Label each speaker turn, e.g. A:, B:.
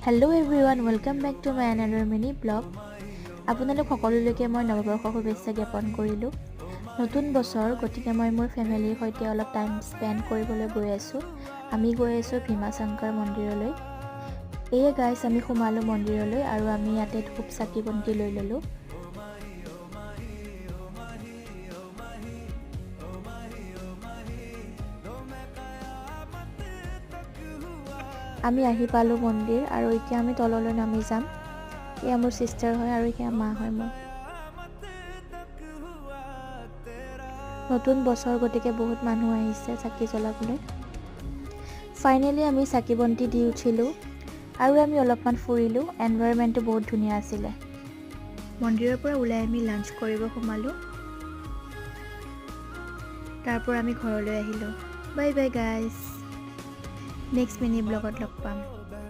A: Hello everyone, welcome back to my another mini blog. আপোনালোক সকলোলৈকে মই নৱবৰ্ষৰ শুভেচ্ছা জ্ঞাপন কৰিলোঁ। নতুন বছৰ গতিকে মই মোৰ ফেমিলিৰ সৈতে অলপ টাইম স্পেন্ড কৰিবলৈ গৈ আছোঁ। আমি গৈ আছোঁ ভীমাশংকৰ মন্দিৰলৈ। এয়ে গাইছ আমি সোমালোঁ মন্দিৰলৈ আৰু আমি ইয়াতে ধূপ চাকি বন্তি লৈ ল'লোঁ। আমি আহি পালোঁ মন্দিৰ আৰু এতিয়া আমি তললৈ নামি যাম। এয়া মোৰ সিস্টাৰ হয় আৰু এয়া মা হয় মোৰ। নতুন বছৰ গতিকে বহুত মানুহ আহিছে চাকি জ্বলাবলৈ। ফাইনেলি আমি চাকি বন্তি দি উঠিলোঁ আৰু আমি অলপমান ফুৰিলোঁ। এনভাইৰনমেণ্টটো বহুত ধুনীয়া আছিলে। মন্দিৰৰ পৰা ওলাই আমি লাঞ্চ কৰিব সোমালোঁ। তাৰ পৰা আমি ঘৰলৈ আহিলোঁ। Bye bye guys, next mini ব্লগত লগ পাম।